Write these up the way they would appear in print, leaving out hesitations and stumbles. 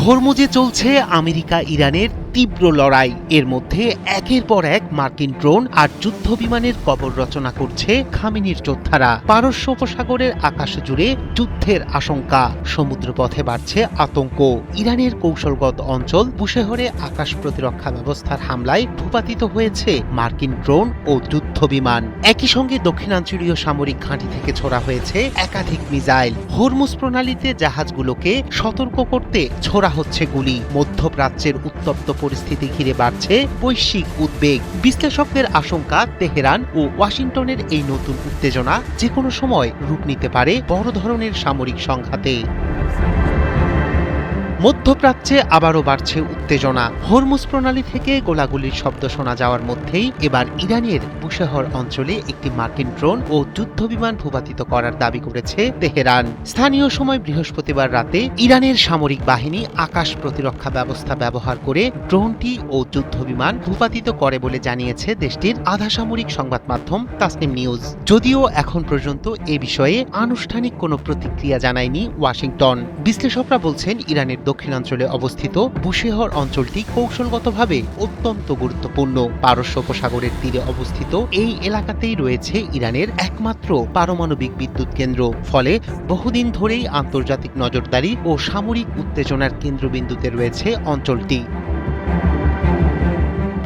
হরমুজে চলছে আমেরিকা ইরানের তীব্র লড়াই। এর মধ্যে একের পর এক মার্কিন ড্রোন আর যুদ্ধ বিমানের কবর রচনা করছে খামেনির যোদ্ধারা। পারস্য উপসাগরের আকাশ জুড়ে যুদ্ধের আশঙ্কা, সমুদ্রপথে বাড়ছে আতঙ্ক। ইরানের কৌশলগত অঞ্চল বুশেহরে আকাশ প্রতিরক্ষা ব্যবস্থার হামলায় ভূপাতিত হয়েছে মার্কিন ড্রোন ও যুদ্ধ বিমান। একই সঙ্গে দক্ষিণাঞ্চলীয় সামরিক ঘাঁটি থেকে ছোড়া হয়েছে একাধিক মিসাইল। হরমুজ প্রণালীতে জাহাজগুলোকে সতর্ক করতে ছোড়া হচ্ছে গুলি। মধ্যপ্রাচ্যের উত্তপ্ত পরিস্থিতি ঘিরে বাড়ছে বৈশ্বিক উদ্বেগ। বিশ্লেষকদের আশঙ্কা, তেহরান ও ওয়াশিংটনের এই নতুন উত্তেজনা যে কোনো সময় রূপ নিতে পারে বড় ধরনের সামরিক সংঘাতে। মধ্যপ্রাচ্যে আবারও বাড়ছে উত্তেজনা। হরমুজ প্রণালী থেকে গোলাগুলির শব্দ শোনা যাওয়ার মধ্যেই এবার ইরানের বুশেহর অঞ্চলে একটি মার্কিন ড্রোন ও যুদ্ধ বিমান ভূপাতিত করার দাবি করেছে তেহরান। স্থানীয় সময় বৃহস্পতিবার রাতে ইরানের সামরিক বাহিনী আকাশ প্রতিরক্ষা ব্যবস্থা ব্যবহার করে ড্রোনটি ও যুদ্ধ বিমান ভূপাতিত করে বলে জানিয়েছে দেশটির আধা সামরিক সংবাদ মাধ্যম তাসনিম নিউজ। যদিও এখন পর্যন্ত এ বিষয়ে আনুষ্ঠানিক কোনো প্রতিক্রিয়া জানায়নি ওয়াশিংটন। বিশ্লেষকরা বলছেন, ইরানের দক্ষিণাঞ্চলে অবস্থিত বুশেহর অঞ্চলটি কৌশলগতভাবে অত্যন্ত গুরুত্বপূর্ণ। পারস্য উপসাগরের তীরে অবস্থিত এই এলাকাতেই রয়েছে ইরানের একমাত্র পারমাণবিক বিদ্যুৎ কেন্দ্র। ফলে বহুদিন ধরেই আন্তর্জাতিক নজরদারি ও সামরিক উত্তেজনার কেন্দ্রবিন্দুতে রয়েছে অঞ্চলটি।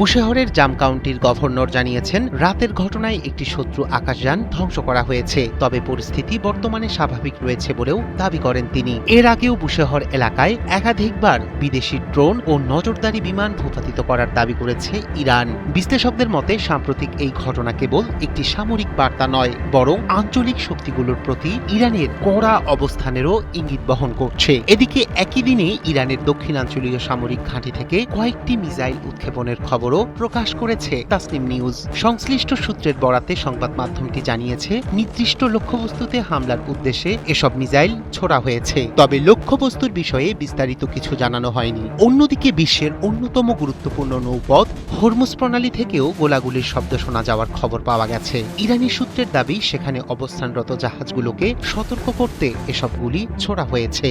বুশেহরের জাম কাউন্টির গভর্নর জানিয়েছেন, রাতের ঘটনায় একটি শত্রু আকাশযান ধ্বংস করা হয়েছে, তবে পরিস্থিতি বর্তমানে স্বাভাবিক রয়েছে বলেও দাবি করেন তিনি। এর আগেও বুশেহর এলাকায় একাধিকবার বিদেশি ড্রোন ও নজরদারি বিমান ভূপাতিত করার দাবি করেছে ইরান। বিশ্লেষকদের মতে সাম্প্রতিক এই ঘটনা কেবল একটি সামরিক বার্তা নয়, বরং আঞ্চলিক শক্তিগুলোর প্রতি ইরানের কড়া অবস্থানেরও ইঙ্গিত বহন করছে। এদিকে একই দিনে ইরানের দক্ষিণাঞ্চলীয় সামরিক ঘাঁটি থেকে কয়েকটি মিসাইল উৎক্ষেপণের খবর প্রকাশ করেছে তাসনিম নিউজ। সংশ্লিষ্ট সূত্রের বরাতে সংবাদ মাধ্যমটি জানিয়েছে, নির্দিষ্ট লক্ষ্যবস্তুতে হামলার উদ্দেশ্যে এসব মিসাইল ছোড়া হয়েছে, তবে লক্ষ্যবস্তুর বিষয়ে বিস্তারিত কিছু জানানো হয়নি। অন্যদিকে বিশ্বের অন্যতম গুরুত্বপূর্ণ নৌপথ হরমুজ প্রণালী থেকেও গোলাগুলির শব্দ শোনা যাওয়ার খবর পাওয়া গেছে। ইরানি সূত্রের দাবি, সেখানে অবস্থানরত জাহাজগুলোকে সতর্ক করতে এসব গুলি ছোড়া হয়েছে।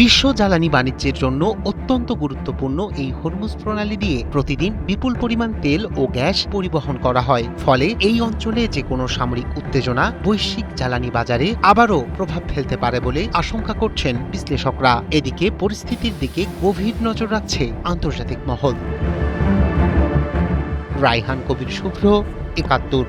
বিশ্ব জ্বালানি বাণিজ্যের জন্য অত্যন্ত গুরুত্বপূর্ণ এই হরমুজ প্রণালী দিয়ে প্রতিদিন বিপুল পরিমাণ তেল ও গ্যাস পরিবহন করা হয়। ফলে এই অঞ্চলে যে কোনো সামরিক উত্তেজনা বৈশ্বিক জ্বালানি বাজারে আবারও প্রভাব ফেলতে পারে বলে আশঙ্কা করছেন বিশ্লেষকরা। এদিকে পরিস্থিতির দিকে গভীর নজর রাখছে আন্তর্জাতিক মহল। রায়হান কবির শুভ্র, ৭১।